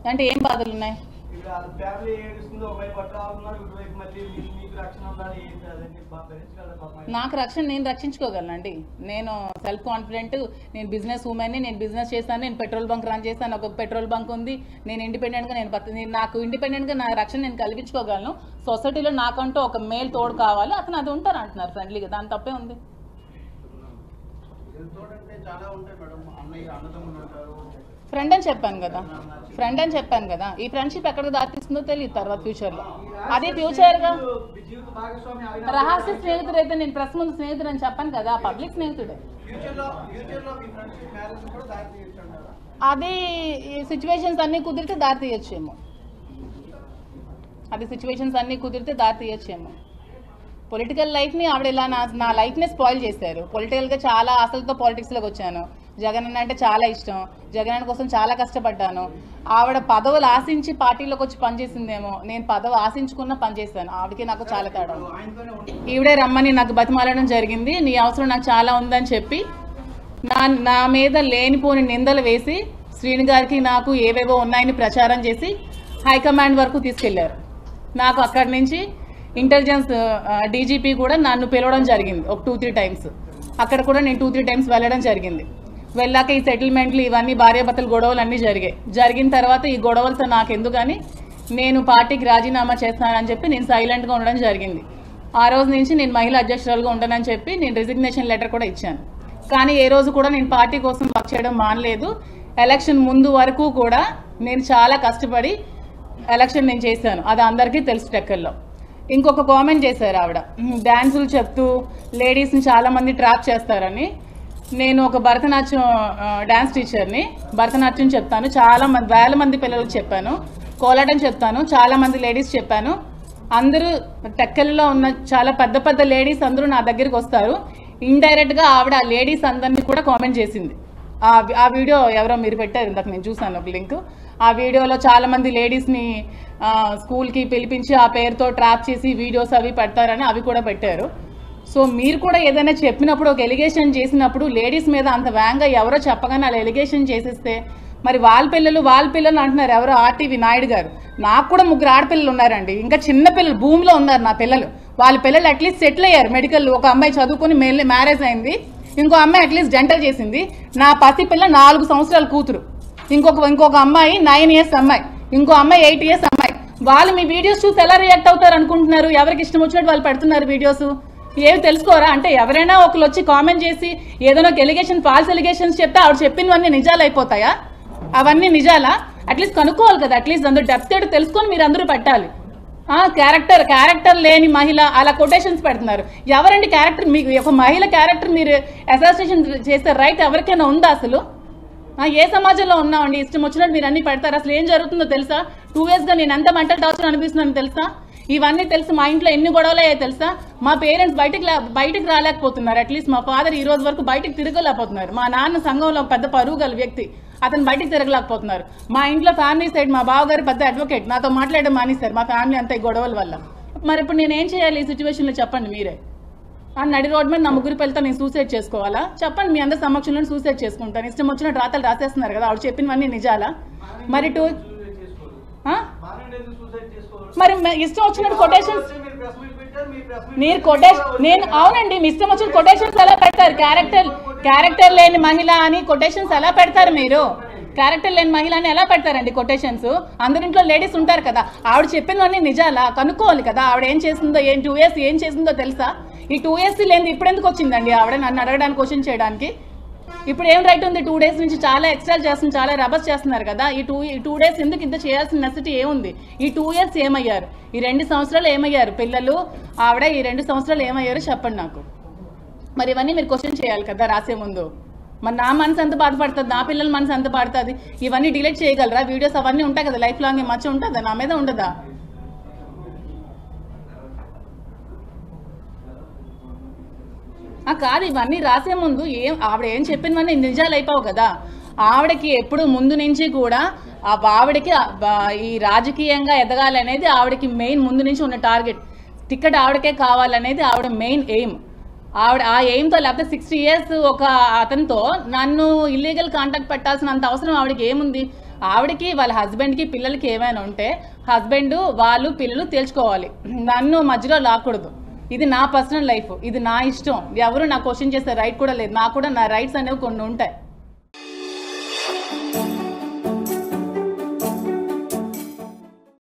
అంటే ఏం బాధలు ఉన్నాయి? నాకు రక్షణ, నేను రక్షించుకోగలనండి. నేను సెల్ఫ్ కాన్ఫిడెంట్, నేను బిజినెస్ ఉమెన్ని, నేను బిజినెస్ చేస్తాను, నేను పెట్రోల్ బంక్ రన్ చేస్తాను, ఒక పెట్రోల్ బంక్ ఉంది, నేను ఇండిపెండెంట్గా నాకు ఇండిపెండెంట్గా నా రక్షణ నేను కల్పించుకోగలను. సొసైటీలో నాకంటూ ఒక మేల్ తోడు కావాలి, అతను అది ఉంటారు అంటున్నారు ఫ్రెండ్లీగా, దాని తప్పే ఉంది. ఫ్రెండ్ అని చెప్పాను కదా, ఈ ఫ్రెండ్షిప్ ఎక్కడికి దారితీస్తుందో తెలియదు తర్వాత ఫ్యూచర్లో. అదే ఫ్యూచర్గా రహస్య స్నేహితుడు అయితే నేను ప్రెస్ ముందు స్నేహితుడు అని చెప్పాను కదా, పబ్లిక్ స్నేహితుడే. అది సిచ్యువేషన్స్ అన్నీ కుదిరితే దారి తీయచ్చేమో, పొలిటికల్ లైఫ్ని ఆవిడ ఇలా నా లైఫ్ని స్పాయిల్ చేశారు. పొలిటికల్గా చాలా ఆశలతో పాలిటిక్స్లోకి వచ్చాను. జగన్ అన్న అంటే చాలా ఇష్టం, జగన్ అన్న కోసం చాలా కష్టపడ్డాను. ఆవిడ పదవులు ఆశించి పార్టీలోకి వచ్చి పనిచేసిందేమో, నేను పదవి ఆశించుకున్న పనిచేస్తాను. ఆవిడకి నాకు చాలా తేడా. ఈవిడే రమ్మని నాకు బతిమాలడం జరిగింది, నీ అవసరం నాకు చాలా ఉందని చెప్పి నా మీద లేనిపోని నిందలు వేసి శ్రీని గారికి నాకు ఏవేవో ఉన్నాయని ప్రచారం చేసి హైకమాండ్ వరకు తీసుకెళ్లారు. నాకు అక్కడి నుంచి ఇంటెలిజెన్స్ డీజీపీ కూడా నన్ను పిలవడం జరిగింది ఒక 2-3 టైమ్స్. అక్కడ కూడా నేను 2-3 టైమ్స్ వెళ్ళడం జరిగింది. వెళ్ళాక ఈ సెటిల్మెంట్లు ఇవన్నీ భార్యాభర్తల గొడవలు అన్నీ జరిగిన తర్వాత ఈ గొడవలతో నాకు ఎందుకని నేను పార్టీకి రాజీనామా చేస్తానని చెప్పి నేను సైలెంట్గా ఉండడం జరిగింది. ఆ రోజు నుంచి నేను మహిళా అధ్యక్షురాలుగా ఉండనని చెప్పి నేను రిజిగ్నేషన్ లెటర్ కూడా ఇచ్చాను. కానీ ఏ రోజు కూడా నేను పార్టీ కోసం వర్క్ చేయడం మానలేదు. ఎలక్షన్ ముందు వరకు కూడా నేను చాలా కష్టపడి ఎలక్షన్ నేను చేశాను, అది అందరికీ తెలుసు. టెక్కల్లో ఇంకొక కామెంట్ చేశారు ఆవిడ, డ్యాన్సులు చెప్తూ లేడీస్ని చాలామంది ట్రాప్ చేస్తారని. నేను ఒక భరతనాట్యం డ్యాన్స్ టీచర్ని, భరతనాట్యం చెప్తాను, చాలా వేల మంది పిల్లలకు చెప్పాను, కోలాటం చెప్తాను, చాలామంది లేడీస్ చెప్పాను. అందరూ టెక్కల్లో ఉన్న చాలా పెద్ద పెద్ద లేడీస్ అందరూ నా దగ్గరికి వస్తారు. ఇండైరెక్ట్గా ఆవిడ ఆ లేడీస్ అందరినీ కూడా కామెంట్ చేసింది. ఆ వీడియో ఎవరో మీరు పెట్టారు, ఇందాక నేను చూసాను ఒక లింక్. ఆ వీడియోలో చాలామంది లేడీస్ని స్కూల్కి పిలిపించి ఆ పేరుతో ట్రాప్ చేసి వీడియోస్ అవి పెడతారని అవి కూడా పెట్టారు. సో మీరు కూడా ఏదైనా చెప్పినప్పుడు, ఒక ఎలిగేషన్ చేసినప్పుడు లేడీస్ మీద అంత వేగంగా ఎవరో చెప్పగానే అలా ఎలిగేషన్ చేసేస్తే మరి వాళ్ళ పిల్లలు అంటున్నారు. ఎవరో ఆర్టీవీ నాయుడు గారు, నాకు కూడా 3 ఆడపిల్లలు ఉన్నారండి, ఇంకా చిన్న పిల్లలు భూమిలో ఉన్నారు నా పిల్లలు. వాళ్ళ పిల్లలు అట్లీస్ట్ సెటిల్ అయ్యారు మెడికల్. ఒక అమ్మాయి చదువుకుని మ్యారేజ్ అయింది, ఇంకో అమ్మాయి అట్లీస్ట్ డెంటల్ చేసింది. నా పసి పిల్ల 4 సంవత్సరాల కూతురు, ఇంకొక అమ్మాయి 9 ఇయర్స్ అమ్మాయి, ఇంకో అమ్మాయి 8 ఇయర్స్ అమ్మాయి. వాళ్ళు మీ వీడియోస్ చూసి ఎలా రియాక్ట్ అవుతారు అనుకుంటున్నారు? ఎవరికి ఇష్టం వచ్చినట్టు వాళ్ళు పెడుతున్నారు వీడియోస్. ఏమి తెలుసుకోరా? అంటే ఎవరైనా ఒకరు వచ్చి కామెంట్ చేసి ఏదైనా ఒక ఎలిగేషన్, ఫాల్స్ ఎలిగేషన్స్ చెప్తే ఆవిడ చెప్పినవన్నీ నిజాలు అయిపోతాయా? అవన్నీ నిజాలా? అట్లీస్ట్ కనుక్కోవాలి కదా, అట్లీస్ట్ అందరూ డెప్త్ ఏంటో తెలుసుకొని మీరు అందరూ పెట్టాలి. క్యారెక్టర్ లేని మహిళ అలా కొటేషన్స్ పెడుతున్నారు. ఎవరండి క్యారెక్టర్? మీకు ఒక మహిళ క్యారెక్టర్ మీరు అసోసియేషన్ చేసే రైట్ ఎవరికైనా ఉందా అసలు? ఏ సమాజంలో ఉన్నామండి? ఇష్టం వచ్చినట్టు మీరు అన్ని పెడతారు. అసలు ఏం జరుగుతుందో తెలుసా? 2 yearsగా నేను ఎంత మెంటల్ టార్చర్ అనిపిస్తున్నాను తెలుసా? ఇవన్నీ తెలుసు. మా ఇంట్లో ఎన్ని గొడవలు అయ్యాయి తెలుసా? మా పేరెంట్స్ బయటికి రాలేకపోతున్నారు. అట్లీస్ట్ మా ఫాదర్ ఈ రోజు వరకు బయటికి తిరగలేకపోతున్నారు. మా నాన్న సంఘంలో పెద్ద పరువు గల వ్యక్తి, అతను బయటికి తిరగలేకపోతున్నారు. మా ఇంట్లో ఫ్యామిలీ సైడ్ మా బావగారు పెద్ద అడ్వకేట్, నాతో మాట్లాడడం మానేశారు మా ఫ్యామిలీ అంతా ఈ గొడవల వల్ల. మరి ఇప్పుడు నేనేం చేయాలి ఈ సిచ్యువేషన్లో చెప్పండి మీరే? నడి రోడ్ మీద నా 3 పిల్లలతో నేను సూసైడ్ చేసుకోవాలా? చెప్పండి, మీ అందరి సమక్షంలో సూసైడ్ చేసుకుంటాను. ఇష్టం వచ్చినట్టు రాతలు రాసేస్తున్నారు కదా, ఆవిడ చెప్పినవన్నీ నిజాలా? మరి మరి ఇష్టం వచ్చినట్టు కొటేషన్స్ మీరు నేను అవునండి, మీ ఇష్టం వచ్చిన కొటేషన్స్ ఎలా పెడతారు? క్యారెక్టర్ లేని మహిళ అని కొటేషన్స్ ఎలా పెడతారు మీరు? క్యారెక్టర్ లేని మహిళ అని ఎలా పెడతారండి కొటేషన్స్? అందరింట్లో లేడీస్ ఉంటారు కదా, ఆవిడ చెప్పినవన్నీ నిజాలా? కనుక్కోవాలి కదా ఆవిడ ఏం చేసిందో. 2 years ఏం చేసిందో తెలుసా? ఈ 2 years లేని ఇప్పుడు ఎందుకు వచ్చిందండి ఆవిడ నన్ను అడగడానికి, క్వశ్చన్ చేయడానికి? ఇప్పుడు ఏం రైట్ ఉంది? 2 days నుంచి చాలా ఎక్స్ట్రాల్ చేస్తున్నారు, చాలా రబస్ చేస్తున్నారు కదా. ఈ 2 days ఎందుకు ఇంత చేయాల్సిన నెసిటీ ఏముంది? ఈ 2 years ఏమయ్యారు? ఈ 2 సంవత్సరాలు ఏమయ్యారు? పిల్లలు ఆవిడ ఈ 2 సంవత్సరాలు ఏమయ్యారు చెప్పండి నాకు. మరి ఇవన్నీ మీరు క్వశ్చన్ చేయాలి కదా రాసే ముందు. మరి నా మనసు ఎంత బాధపడుతుంది, నా పిల్లల మనసు ఎంత పడుతుంది? ఇవన్నీ డిలీట్ చేయగలరా? వీడియోస్ అవన్నీ ఉంటాయి కదా, లైఫ్ లాంగ్ మచ్చ ఉంటుందా? నా మీద ఉండదా? కాదు, ఇవన్నీ రాసే ముందు ఆవిడ ఏం చెప్పినవన్నీ నిజాలు అయిపోవు కదా. ఆవిడకి ఎప్పుడు ముందు నుంచి కూడా ఆవిడకి ఈ రాజకీయంగా ఎదగాలనేది ఆవిడకి మెయిన్ ముందు నుంచి ఉన్న టార్గెట్. టికెట్ ఆవిడకే కావాలనేది ఆవిడ మెయిన్ ఎయిమ్. ఆవిడ ఆ ఎయిమ్తో, లేకపోతే 60 years ఒక అతనితో నన్ను ఇల్లీగల్ కాంటాక్ట్ పెట్టాల్సినంత అవసరం ఆవిడకి ఏముంది? ఆవిడకి వాళ్ళ హస్బెండ్కి పిల్లలకి ఏమైనా ఉంటే హస్బెండ్ వాళ్ళు పిల్లలు తేల్చుకోవాలి, నన్ను మధ్యలో లాక్కూడదు. ఇది నా పర్సనల్ లైఫ్, ఇది నా ఇష్టం. ఎవరు నా క్వశ్చన్ చేసే రైట్ కూడా లేదు. నాకు కూడా నా రైట్స్ అనేవి కొన్ని ఉంటాయి.